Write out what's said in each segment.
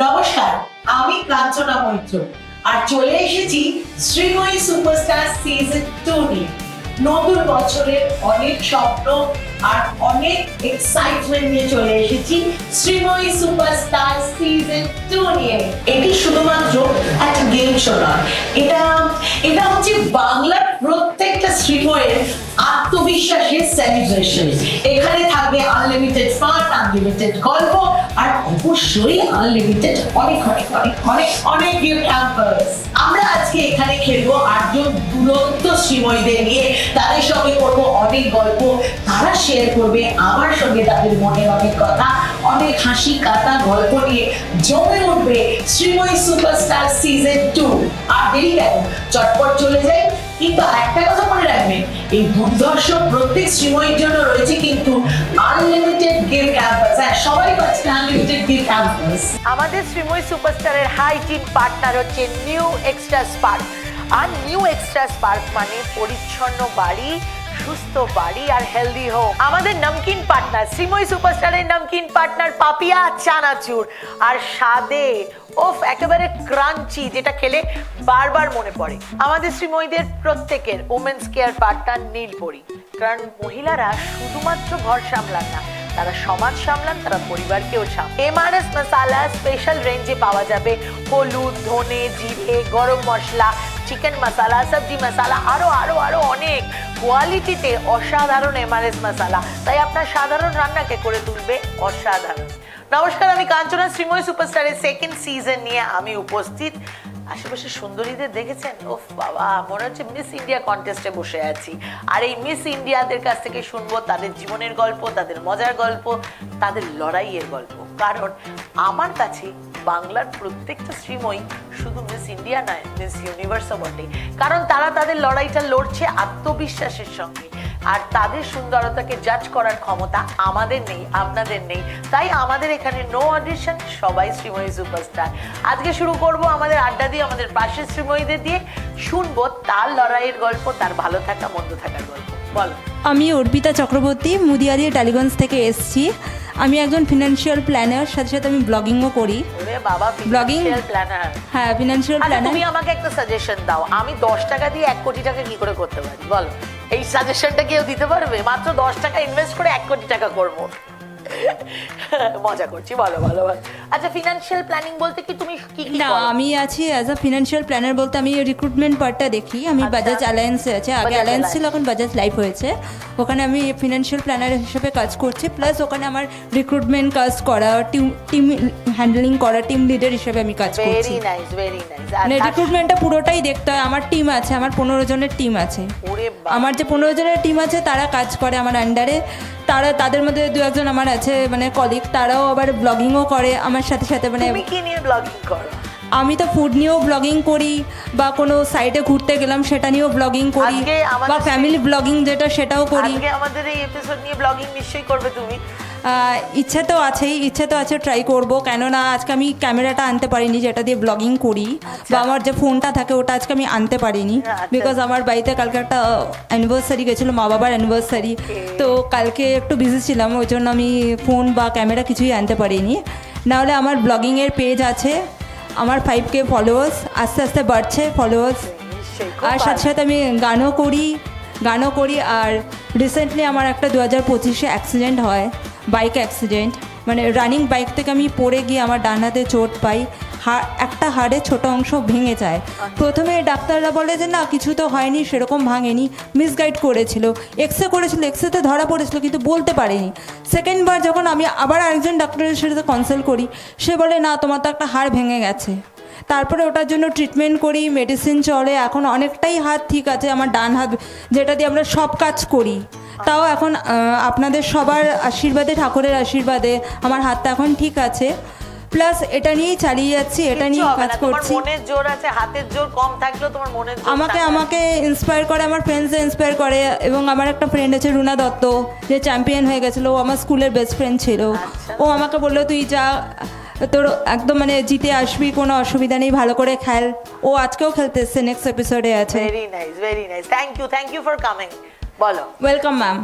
নমস্কার, আমি কাঞ্চনা মৈত্র আর চলে এসেছি শ্রীময়ী সুপারস্টার সিজন 2 নিয়ে। নতুন বছরের অনেক স্বপ্ন আর অনেক এক্সাইটমেন্ট নিয়ে চলে এসেছি শ্রীময়ী সুপারস্টার সিজন 2 নিয়ে। এটি শুধুমাত্র একটা গেম শো নয়, এটা হচ্ছে বাংলার প্রত্যেকটা শ্রীময়ের আত্মবিশ্বাসের সেলিব্রেশন। এখানে থাকবে আনলিমিটেড ফান, আনলিমিটেড গল্প আর অবশ্যই আনলিমিটেড অনেক অনেক অনেক অনেক অনেক গিফট হ্যাম্পারস। আমরা আজকে এখানে খেলবো 8 জন দুরন্ত শ্রীময়ীদের নিয়ে। তাদের সঙ্গে করবো অনেক গল্প, তারা শেয়ার করবে আমার সঙ্গে তাদের মনের অনেক কথা, অনেক হাসি কাটা গল্প নিয়ে জমে উঠবে শ্রীময়ী সুপারস্টার সিজন 2। আর দেরি কেন, চটপট চলে যাই। কিন্তু একটা কথা মনে রাখবেন, এই দুর্ধর্ষ প্রত্যেক শ্রীময়ীর জন্য রয়েছে কিন্তু আনলিমিটেড গিফট হ্যাম্পারস। হ্যাঁ, সবাই পাচ্ছে আনলিমিটেড গিফট হ্যাম্পারস। আমাদের শ্রীময়ী সুপারস্টারের হাই টিম পার্টনার হচ্ছে নিউ এক্সট্রা স্পার্ক। আর নিউ এক্সট্রা স্পার্ক মানে পরিচ্ছন্ন বাড়ি, সুস্থ বাড়ি আর হেলদি হোম। আমাদের নমকিন পার্টনার শ্রীময়ী সুপারস্টারের নমকিন পার্টনার পাপিয়া চানাচুর। আর স্বাদে একেবারে ক্রাঞ্চি, যেটা খেলে বারবার মনে পড়ে। আমাদের শ্রীময়ীদের প্রত্যেকের ওমেন্স কেয়ার পার্টনার নীলপরি। কারণ মহিলারা শুধুমাত্র ঘর সামলান না, তারা সমাজ সামলান, তারা পরিবারকেও সামলান। এমআরএস মশালা স্পেশাল রেঞ্জে পাওয়া যাবে হলুদ, ধনে, জিরে, গরম মশলা, চিকেন মশালা, সবজি মশালা, আরো আরো আরো অনেক কোয়ালিটিতে অসাধারণ এমআরএস মশালা। তাই আপনার সাধারণ রান্নাকে করে তুলবে অসাধারণ। নমস্কার, আমি কাঞ্চনা। শ্রীময়ী সুপারস্টারের সেকেন্ড সিজন নিয়ে আমি উপস্থিত। আশেপাশে সুন্দরীদের দেখেছেন? ওফ বাবা, মনে হচ্ছে মিস ইন্ডিয়া কন্টেস্টে বসে আছি। আর এই মিস ইন্ডিয়াদের কাছ থেকে শুনবো তাদের জীবনের গল্প, তাদের মজার গল্প, তাদের লড়াইয়ের গল্প। কারণ আমার কাছে বাংলার প্রত্যেকটা শ্রীময়ী শুধু মিস ইন্ডিয়া নয়, মিস ইউনিভার্সও বটে। কারণ তারা তাদের লড়াইটা লড়ছে আত্মবিশ্বাসের সঙ্গে। আর তাদের সুন্দরতাকে জাজ করার ক্ষমতা আমাদের নেই, আপনাদের নেই। তাই আমাদের এখানে নো অডিশন, সবাই শ্রীময়ী সুপারস্টার। আজকে শুরু করব আমাদের আড্ডা দিয়ে, আমাদের পাশের শ্রীময়ীদের দিয়ে। শুনবো তার লড়াইয়ের গল্প, তার ভালো থাকা মন্দ থাকার গল্প। বলো। আমি অর্পিতা চক্রবর্তী, মুদিয়ারি টালিগঞ্জ থেকে এসেছি। আমি একজন ফিনান্সিয়াল প্ল্যানার, সাথে সাথে আমি ব্লগিংও করি। ওরে বাবা, ফিনান্সিয়াল প্ল্যানার। হ্যাঁ, ফিনান্সিয়াল প্ল্যানার। তুমি আমাকে একটা সাজেশন দাও, আমি 10 টাকা দিয়ে 1 কোটি টাকা কি করে করতে পারি? বলো, এই সাজেশনটা কেউ দিতে পারবে? মাত্র 10 টাকা ইনভেস্ট করে 1 কোটি টাকা করবো। মজা করছি, বলো বলো বলো। আচ্ছা, ফিনান্সিয়াল প্ল্যানিং বলতে কি তুমি কি কি না, করো? আমি আছি অ্যাজ আ ফিনান্সিয়াল প্ল্যানার বলতে আমি রিক্রুটমেন্ট পার্টটা দেখি। আমি বাজাজ অ্যালায়েন্সে আছে, আগে বাজাজ অ্যালায়েন্স ছিল, অ্যালায়েন্স। এখন বাজাজ লাইফ হয়েছে। ওখানে আমি ফিনান্সিয়াল প্ল্যানার হিসেবে কাজ করছি। প্লাস ওখানে আমার রিক্রুটমেন্ট কাজ করা, টিম হ্যান্ডলিং করা, টিম লিডার হিসেবে আমি কাজ করছি। Very nice, very nice. মানে রিক্রুটমেন্টটা পুরোটাই দেখতে হয়। আমার টিম আছে, আমার 15 জনের টিম আছে। ওরে বাবা, আমার যে 15 জনের টিম আছে তারা কাজ করে আমার আন্ডারে। তাদের মধ্যে 2-1 আমার আছে মানে কলিগ, তারাও আবার ব্লগিংও করে আমার সাথে সাথে। মানে তুমি কি নিয়ে ব্লগিং করো? আমি তো ফুড নিয়েও ব্লগিং করি, বা কোনো সাইডে ঘুরতে গেলাম সেটা নিয়েও ব্লগিং করি, আজকে আমাদের বা ফ্যামিলি ব্লগিং যেটা সেটাও করি। আজকে আমাদের এই এপিসোড নিয়ে ব্লগিং নিশ্চয়ই করবে তুমি। ইচ্ছে তো আছে, ট্রাই করবো। কেননা আজকে আমি ক্যামেরাটা আনতে পারিনি যেটা দিয়ে ব্লগিং করি, বা আমার যে ফোনটা থাকে ওটা আজকে আমি আনতে পারিনি। বিকজ আমার বাড়িতে কালকে একটা অ্যানিভার্সারি গেছিলো, মা বাবার অ্যানিভার্সারি। তো কালকে একটু বিজি ছিলাম, ওই জন্য আমি ফোন বা ক্যামেরা কিছুই আনতে পারিনি। নাহলে আমার ব্লগিংয়ের পেজ আছে, আমার 5K ফলোয়ার্স, আস্তে আস্তে বাড়ছে ফলোয়ার্স। আর সাথে সাথে আমি গানও করি। আর রিসেন্টলি আমার একটা 2025-এ অ্যাক্সিডেন্ট হয়, বাইক অ্যাক্সিডেন্ট। মানে রানিং বাইক থেকে আমি পড়ে গিয়ে আমার ডান হাতে চোট পাই, একটা হাড়ে ছোট অংশ ভেঙে যায়। প্রথমে ডাক্তাররা বলে যে না, কিছু তো হয়নি, সেরকম ভাঙেনি, মিসগাইড করেছিল। এক্সরেতে ধরা পড়েছিল, কিন্তু বলতে পারেনি। সেকেন্ডবার যখন আমি আবার আরেকজন ডাক্তারের সাথে কনসাল্ট করি, সে বলে না, তোমার তো একটা হাড় ভেঙে গেছে। তারপরে ওটার জন্য ট্রিটমেন্ট করি, মেডিসিন চলে, এখন অনেকটাই হাত ঠিক আছে। আমার ডান হাত, যেটা দিয়ে আমরা সব কাজ করি, তাও এখন আপনাদের সবার আশীর্বাদে, ঠাকুরের আশীর্বাদে আমার হাতটা এখন ঠিক আছে। প্লাস এটা নিয়েই চালিয়ে যাচ্ছি, এটা নিয়ে কাজ করছি। মনের জোর আছে, হাতের জোর কম থাকলেও তোমার মনের জোর। আমাকে ইন্সপায়ার করে, আমার ফ্রেন্ডসে ইন্সপায়ার করে। এবং আমার একটা ফ্রেন্ড আছে রুনা দত্ত, যে চ্যাম্পিয়ন হয়ে গেছিলো, ও আমার স্কুলের বেস্ট ফ্রেন্ড ছিল। ও আমাকে বললো তুই যা, তোর একদম মানে জিতে আসবি, কোনো অসুবিধা নেই, ভালো করে খেল। ও আজকেও খেলতে এসছে, নেক্সট এপিসোডে আছে। Very nice, very nice. Thank you for coming. বলো। Welcome ma'am.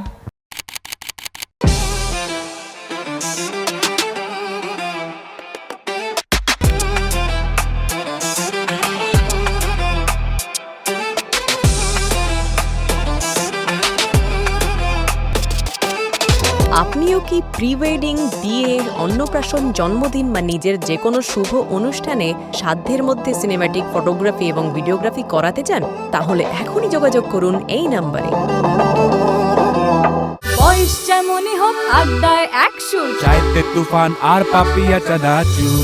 আপনিও কি প্রি ওয়েডিং, বিয়ে, অন্নপ্রাশন, জন্মদিন বা নিজের যে কোনো শুভ অনুষ্ঠানে সাধ্যের মধ্যে সিনেম্যাটিক ফটোগ্রাফি এবং ভিডিওগ্রাফি করাতে চান? তাহলে এখনই যোগাযোগ করুন এই নম্বরে। বয়স যেমনই হোক আড্ডায় একশুট, চাইতে তুফান আর পাপিয়া চানাচুর,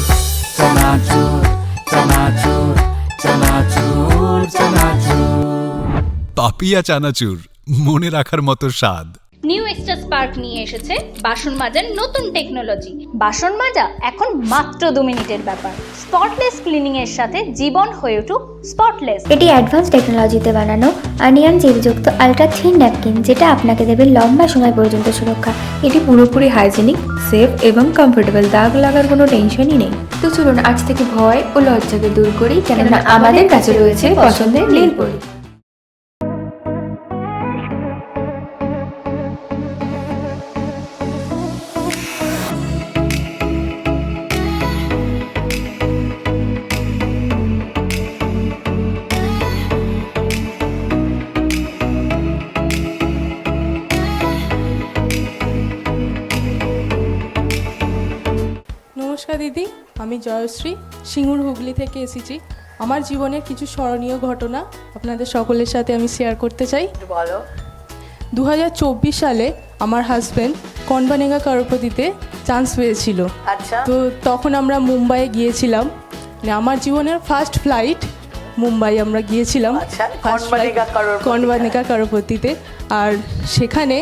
চানাচুর, চানাচুর, চানাচুর, চানাচুর। পাপিয়া চানাচুর, মনে রাখার মতো স্বাদ। নিউ এক্সট্রা স্পার্ক নিয়ে এসেছে বাসন মাজার নতুন টেকনোলজি। বাসন মাজা এখন মাত্র 2 মিনিটের ব্যাপার। স্পটলেস ক্লিনিং এর সাথে জীবন হয়ে উঠুক স্পটলেস। এটি অ্যাডভান্স টেকনোলজিতে বানানো অনিয়ন জেলযুক্ত আলট্রা থিন ন্যাপকিন, যেটা আপনাকে দেবে লম্বা সময় পর্যন্ত সুরক্ষা। এটি পুরোপুরি হাইজেনিক, সেফ এবং কমফোর্টেবল। দাগ লাগার কোনো টেনশনই নেই। তো চলুন আজ থেকে ভয় ও লজ্জাকে দূর করি, কেননা আমাদের কাছে রয়েছে পছন্দের নীল পরি। নমস্কার দিদি, আমি জয়শ্রী, সিঙ্গুর হুগলি থেকে এসেছি। আমার জীবনের কিছু স্মরণীয় ঘটনা আপনাদের সকলের সাথে আমি শেয়ার করতে চাই। বলো। 2024 সালে আমার হাজব্যান্ড কনবানেগা করোড়পতিতে চান্স পেয়েছিল। আচ্ছা। তো তখন আমরা মুম্বাইয়ে গিয়েছিলাম। মানে আমার জীবনের ফার্স্ট ফ্লাইট মুম্বাই আমরা গিয়েছিলাম। আচ্ছা, First flight কনবানেগা করোড়পতিতে। আর সেখানে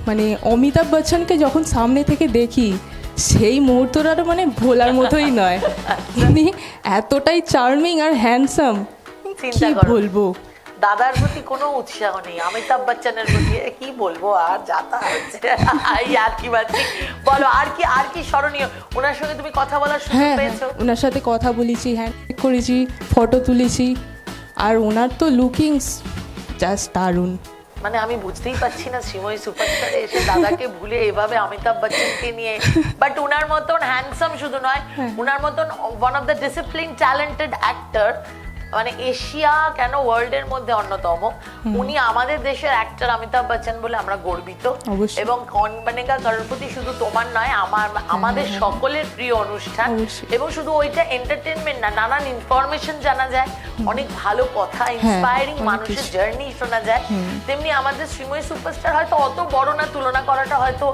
মানে অমিতাভ বচ্চনকে যখন সামনে থেকে দেখি, সেই মুহূর্তটা মানে ভোলার মতোই নয়। উনি এতটাই চার্মিং আর হ্যান্ডসাম, কি বলবো। দাদার প্রতি কোনো উৎসাহ নেই, অমিতাভ বচ্চনের প্রতি কি বলবো, আর যাতা হচ্ছে আর কি বাচ্চি। বলো আর কি স্মরণীয়? ওনার সঙ্গে তুমি কথা বলার সুযোগ পেয়েছো? ওনার সাথে কথা বলেছি, হ্যান্ড করেছি, ফটো তুলেছি। আর ওনার তো লুকিংস জাস্ট দারুণ। মানে আমি বুঝতেই পারছি না শ্রীময়ী সুপারস্টারে এসে দাদাকে ভুলে এভাবে অমিতাভ বচ্চনকে নিয়ে। বাট উনার মতন হ্যান্ডসাম শুধু নয়, উনার মতন one of the discipline talented actor, মানে এশিয়া কেন ওয়ার্ল্ডের মধ্যে অন্যতম। উনি আমাদের দেশের অ্যাক্টর অমিতাভ বচ্চন বলে আমরা গর্বিত। এবং কনবানেগা করোড়পতি শুধু তোমার নয়, আমাদের সকলের প্রিয় অনুষ্ঠান। এবং শুধু ওইটা এন্টারটেনমেন্ট না, নানান ইনফরমেশন জানা যায়, অনেক ভালো কথা, ইন্সপায়ারিং মানুষের জার্নি শোনা যায়। তেমনি আমাদের শ্রীময়ী সুপারস্টার হয়তো অত বড় না, তুলনা করাটা হয়তো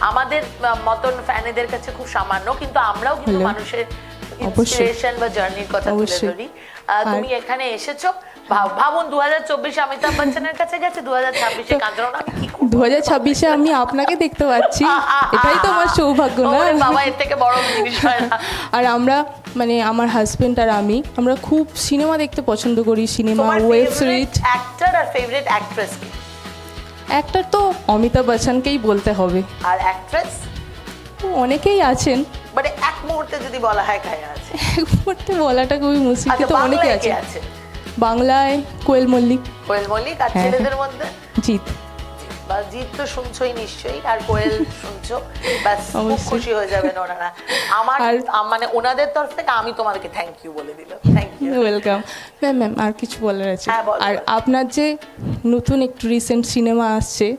আমাদের মতন ফ্যানেদের কাছে খুব সামান্য, কিন্তু আমরাও কিন্তু মানুষের ইন্সপিরেশন বা জার্নির কথা তুলে ধরি। তুমি এখানে এসেছো, ভাবুন 2024 অমিতাভ বচ্চনের কাছে গেছে, 2026 কাঞ্চনা আমি কি করব? 2026 আমি আপনাকে দেখতে পাচ্ছি, এটাই তো আমার সৌভাগ্য না বাবা, এর থেকে বড় জিনিস হয় না। আর আমরা মানে আমার হাজবেন্ড আর আমরা খুব সিনেমা দেখতে পছন্দ করি, সিনেমা, ওয়েব সিরিজ। অ্যাক্টর আর ফেভারিট অ্যাক্ট্রেস কি? অ্যাক্টর তো অমিতাভ বচ্চনকেই বলতে হবে। আর অ্যাক্ট্রেস? অনেকেই আছেন, মানে এক মুহূর্তে যদি বলা হয় কায়া আছে? এক মুহূর্তে বলাটা খুবই মুশকিল, কিন্তু অনেকে আছে। বাংলায় কোয়েল মল্লিক। কোয়েল মল্লিক। আর ছেলেদের মধ্যে? জিৎ। জিৎ তো শুনছোই নিশ্চয়ই, আর কোয়েল শুনছো, ব্যাস খুব খুশি হয়ে যাবেন ওনারা। আমার মানে ওনাদের তরফ থেকে আমি তোমাদেরকে থ্যাংক ইউ বলে দিলাম। Thank you, welcome. ম্যাম আর কিছু বলার আছে? আর আপনার যে নতুন একটু রিসেন্ট সিনেমা আসছে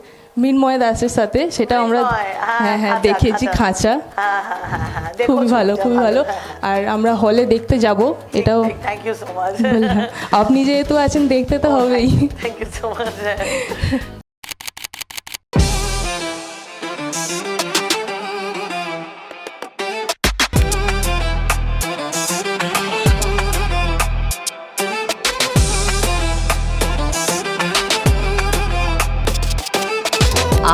মৃন্ময় দাসের সাথে, সেটা আমরা দেখেছি, খাঁচা, খুবই ভালো, খুবই ভালো। আর আমরা হলে দেখতে যাব, এটাও। Thank you so much. আপনি যেহেতু আছেন, দেখতে তো হবেই। Thank you so much.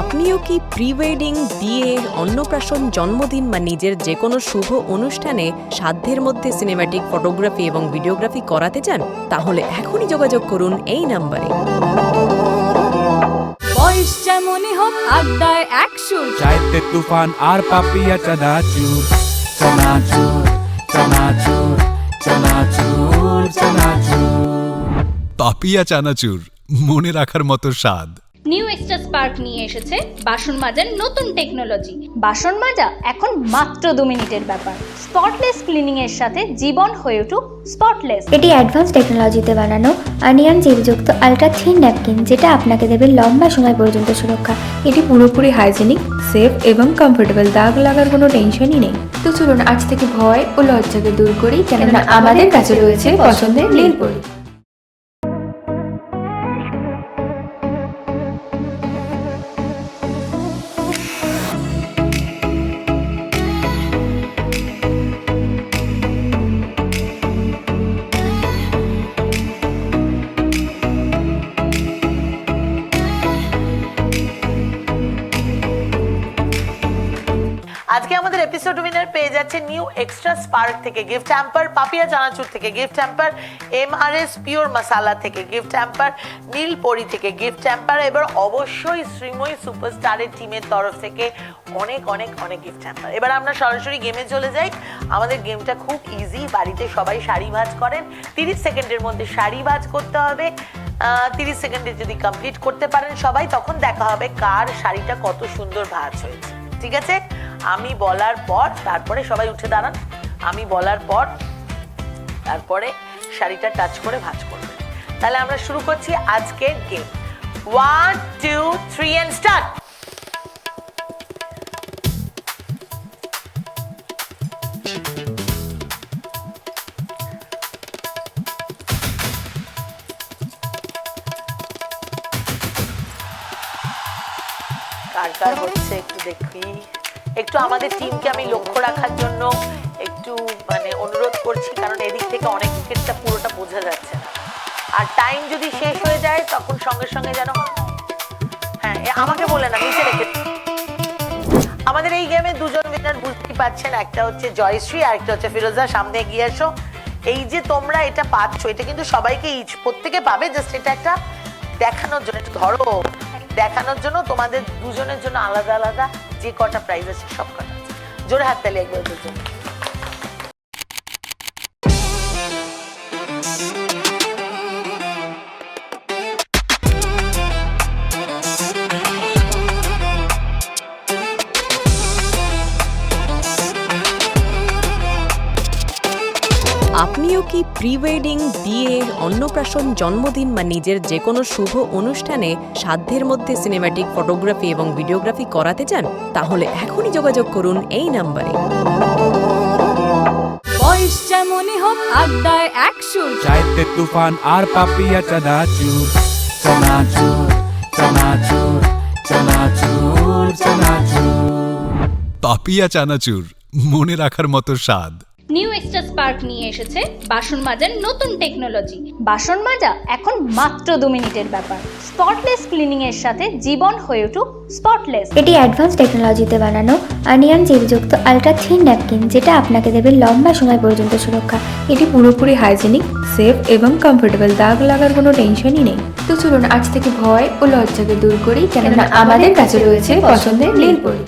আপনিও কি প্রি ওয়েডিং, বিয়ে, অন্নপ্রাশন, জন্মদিন বা নিজের যে কোনো শুভ অনুষ্ঠানে সাধ্যের মধ্যে সিনেম্যাটিক ফটোগ্রাফি এবং ভিডিওগ্রাফি করাতে চান? তাহলে এখনই যোগাযোগ করুন এই নম্বরে। বয়স যেমনই হোক আড্ডায় একশুট, চাইতে তুফান আর পাপিয়া চানাচুর, চানাচুর, চানাচুর, চানাচুর, চানাচুর। পাপিয়া চানাচুর, মনে রাখার মতো স্বাদ। নিউ এক্সট্রা স্পার্ক নিয়ে এসেছে বাসন মাজার নতুন টেকনোলজি। বাসন মাজা এখন মাত্র 2 মিনিটের ব্যাপার। স্পটলেস ক্লিনিং এর সাথে জীবন হয়ে উঠুক স্পটলেস। এটি অ্যাডভান্স টেকনোলজিতে বানানো অনিয়ন জেলযুক্ত আলট্রা থিন ন্যাপকিন, যেটা আপনাকে দেবে লম্বা সময় পর্যন্ত সুরক্ষা। এটি পুরোপুরি হাইজেনিক, সেফ এবং কমফোর্টেবল, দাগ লাগার কোনো টেনশনই নেই। তো চলুন আজ থেকে ভয় ও লজ্জাকে দূর করি, কেননা আমাদের কাছে রয়েছে পছন্দের নীলপরি। আজকে আমাদের এপিসোড উইনার পেয়ে যাচ্ছে নিউ এক্সট্রা স্পার্ক থেকে গিফট হ্যাম্পার, পাপিয়া চানাচুর থেকে গিফট হ্যাম্পার, MRS পিওর মশালা থেকে গিফট হ্যাম্পার, নীলপরি থেকে গিফট হ্যাম্পার, এবার অবশ্যই শ্রীময়ী সুপারস্টারের টিমের তরফ থেকে অনেক অনেক অনেক গিফট হ্যাম্পার। এবার আমরা সরাসরি গেমে চলে যাই। আমাদের গেমটা খুব ইজি, বাড়িতে সবাই শাড়ি ভাঁজ করেন, 30 সেকেন্ডের মধ্যে শাড়ি ভাঁজ করতে হবে। 30 সেকেন্ডে যদি কমপ্লিট করতে পারেন সবাই, তখন দেখা হবে কার শাড়িটা কত সুন্দর ভাঁজ হয়েছে। ঠিক আছে, আমি বলার পর তারপরে সবাই উঠে দাঁড়ান। আমি বলার পর তারপরে শাড়িটা টাচ করে ভাঁজ করবেন। তাহলে আমরা শুরু করছি আজকের গেম। 1 2 3 and start. কার কার হচ্ছে একটু দেখি। একটু আমাদের টিমকে আমি লক্ষ্য রাখার জন্য একটু অনুরোধ করছি, কারণ এদিক থেকে অনেক উইকেটটা পুরোটা বোঝা যাচ্ছে না। আর টাইম যদি শেষ হয়ে যায় তখন সঙ্গে সঙ্গে যেন আমাকে বলে না, নিচে রেখে। আমাদের এই গেমে দুজন উইনার বুঝতেই পারছেন, একটা হচ্ছে জয়শ্রী আর একটা হচ্ছে ফিরোজা। সামনে এগিয়ে এসো। এই যে তোমরা এটা পাচ্ছ, এটা কিন্তু সবাইকে প্রত্যেকে পাবে, জাস্ট এটা একটা দেখানোর জন্য, একটু ধরো দেখানোর জন্য, তোমাদের দুজনের জন্য আলাদা আলাদা যে কটা প্রাইজ আছে সব কটা আছে। জোরে হাততালি একবার ওদের জন্য। আপনিও কি প্রি ওয়েডিং, বিয়ে, অন্নপ্রাশন, জন্মদিন বা নিজের যে কোনো শুভ অনুষ্ঠানে সাধ্যের মধ্যে সিনেম্যাটিক ফটোগ্রাফি এবং ভিডিওগ্রাফি করাতে চান? তাহলে এখনই যোগাযোগ করুন এই নাম্বারে। বয়স যেমনই হোক আড্ডায় একসুর। চাইতে তুফান আর পাপিয়া চানাচুর, চানাচুর চানাচুর চানাচুর চানাচুর। পাপিয়া চানাচুর, মনে রাখার মতো স্বাদ। নিউ এক্সট্রা স্পার্ক নিয়ে এসেছে বাসন মাজার নতুন টেকনোলজি। বাসন মাজা এখন মাত্র 2 মিনিটের ব্যাপার। স্পটলেস ক্লিনিং এর সাথে জীবন হয়ে উঠুক স্পটলেস। এটি অ্যাডভান্স টেকনোলজিতে বানানো অনিয়ন জেলযুক্ত আলট্রা থিন ন্যাপকিন, যেটা আপনাকে দেবে লম্বা সময় পর্যন্ত সুরক্ষা। এটি পুরোপুরি হাইজেনিক, সেফ এবং কমফোর্টেবল, দাগ লাগার কোনো টেনশনই নেই। তো চলুন আজ থেকে ভয় ও লজ্জাকে দূর করি, কেননা আমাদের কাছে রয়েছে পছন্দের নীলপরি।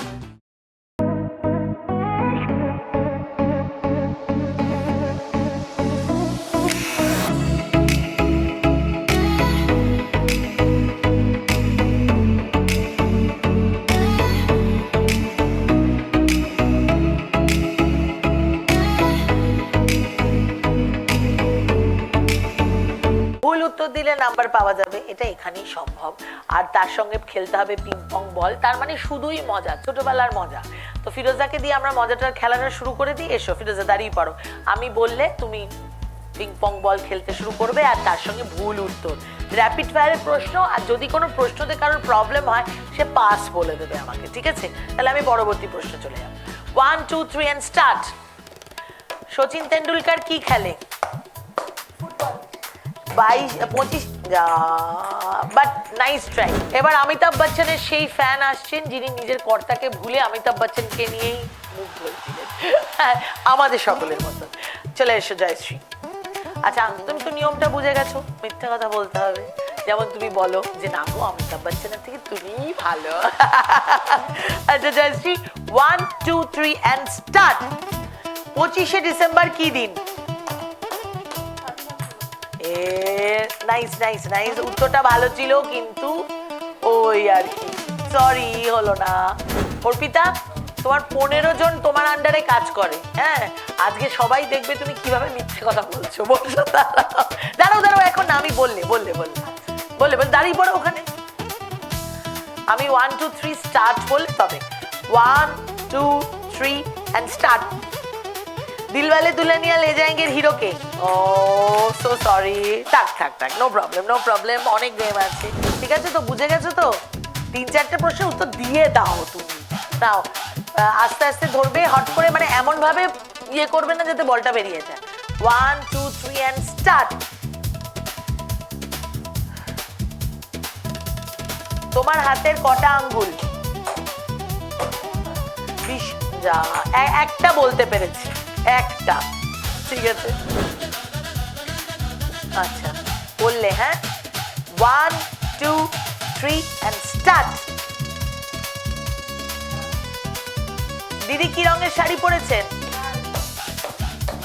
ভুল উত্তর দিলে নাম্বার পাওয়া যাবে, এটা এখানেই সম্ভব। আর তার সঙ্গে খেলতে হবে পিং পং বল, তার মানে শুধুই মজা, ছোটবেলার মজা। তো ফিরোজাকে দিয়ে আমরা মজাটার খেলাটা শুরু করে দিই। এসো ফিরোজা, দাঁড়িয়ে পড়ো। আমি বললে তুমি পিং পং বল খেলতে শুরু করবে, আর তার সঙ্গে ভুল উত্তর, র্যাপিড ফায়ারের প্রশ্ন। আর যদি কোনো প্রশ্নতে কারোর প্রবলেম হয় সে পাস বলে দেবে আমাকে, ঠিক আছে? তাহলে আমি পরবর্তী প্রশ্ন চলে যাব। 1 2 3 এন্ড স্টার্ট। সচিন তেন্ডুলকার কি খেলে? 22-25, বাট নাইস ট্রাই। এবার অমিতাভ বচ্চনের সেই ফ্যান আসছেন যিনি নিজের কর্তাকে ভুলে অমিতাভ বচ্চনকে নিয়েই মুখ ধরেছিলেন, আমাদের সকলের মতো। চলে এসো জয়শ্রী। আচ্ছা, তুমি তো নিয়মটা বুঝে গেছো, মিথ্যা কথা বলতে হবে। যেমন তুমি বলো যে না গো, অমিতাভ বচ্চনের থেকে তুমিই ভালো। আচ্ছা জয়শ্রী, 1 2 3 এন্ড স্টার্ট। 25শে ডিসেম্বর কি দিন? নাইস নাইস নাইস, উত্তরটা ভালো ছিল, কিন্তু ওই আর কি, সরি হলো না। অর্পিতা, তোমার 15 জন তোমার আন্ডারে কাজ করে, হ্যাঁ, আজকে সবাই দেখবে তুমি কিভাবে মিথ্যে কথা বলছো। বলছো দাঁড়াও, এখন না, আমি বললে দাঁড়িয়ে পড়ো ওখানে। আমি 1 2 3 স্টার্ট বললে তবে 1 2 3 and start. Dilwale Dulhania Le যাएंगे hero K? O so sorry, থাক, নো প্রবলেম, অনেক গেম আছে, ঠিক আছে তো, বুঝে গেছো তো? 3-4টে প্রশ্নের উত্তর দিয়ে দাও তুমি, দাও। আস্তে আস্তে ধরবে, হট করে, মানে এমন ভাবে ইয়ে করবে না যাতে বলটা বেরিয়ে যায়। 1 2 3 এন্ড স্টার্ট। তোমার হাতের কটা আঙ্গুল? যা, একটা বলতে পেরেছি, একটা, ঠিক আছে, আচ্ছা বললে, হ্যাঁ। 1 2 3 এন্ড স্টার্ট। দিদি কি রঙের শাড়ি পরেছেন?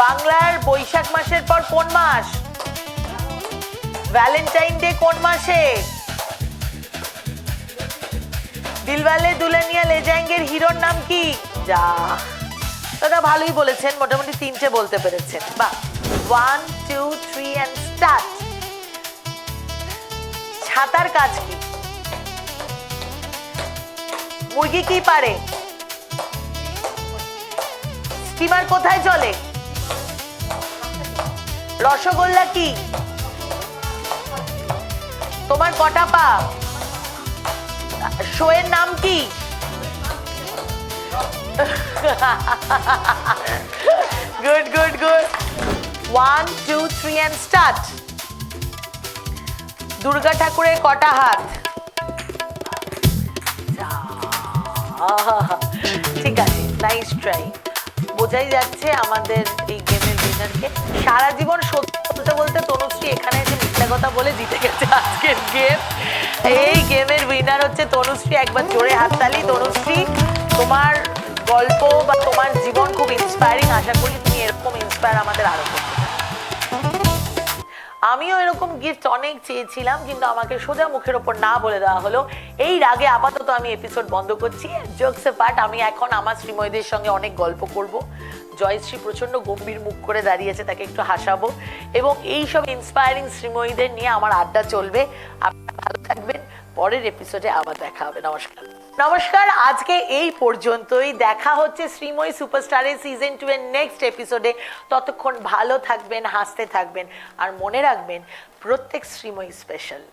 বাংলার বৈশাখ মাসের পর কোন মাস? ভ্যালেন্টাইন ডে কোন মাসে? দিলওয়ালে দুলহানিয়া লে যাएंगे হিরোর নাম কি? যা, দাদা ভালোই বলেছেন, মোটামুটি 3টে বলতে পেরেছেন, বাহ। 1 2 3 এন্ড স্টার্ট। ছাতার কাজ কি? মুরগি কি পারে? স্টিমার কোথায় চলে? রসগোল্লা কি? তোমার কটা পা? শোয়ের নাম কি? Good 1 2 3 and start. দুর্গা ঠাকুরের কটা হাত? ঠিক আছে, নাইস ট্রাই। বোঝাই যাচ্ছে আমাদের এই গেমের উইনারকে। সারা জীবন সত্যি বলতে তনুশ্রী এখানে এসে মিথ্যা কথা বলে জিতে গেছে আজকের গেম। এই গেমের উইনার হচ্ছে তনুশ্রী। একবার জোরে হাততালি। তনুশ্রী, তোমার গল্প বা তোমার জীবন খুব ইন্সপায়ারিং। আশা করি তুমি এরকম ইন্সপায়ার আমাদের আরো করতে। আমিও এরকম গিফট অনেক চেয়েছিলাম, কিন্তু আমাকে সোজা মুখের ওপর না বলে দেওয়া হলো। এই রাগে আপাতত আমি এপিসোড বন্ধ করছি। জোকস অ্যাপার্ট, আমি এখন আমার শ্রীময়ীদের সঙ্গে অনেক গল্প করব। জয়শ্রী প্রচন্ড গম্ভীর মুখ করে দাঁড়িয়েছে, তাকে একটু হাসাবো, এবং এই সব ইন্সপায়ারিং শ্রীময়ীদের নিয়ে আমার আড্ডা চলবে। আপনারা ভালো থাকবেন, পরের এপিসোডে আবার দেখা হবে। নমস্কার, আজকে এই পর্যন্তই। দেখা হচ্ছে শ্রীময়ী সুপারস্টারের সিজন 2 এর নেক্সট এপিসোডে। ততক্ষণ ভালো থাকবেন, হাসতে থাকবেন, আর মনে রাখবেন প্রত্যেক শ্রীময়ী স্পেশাল।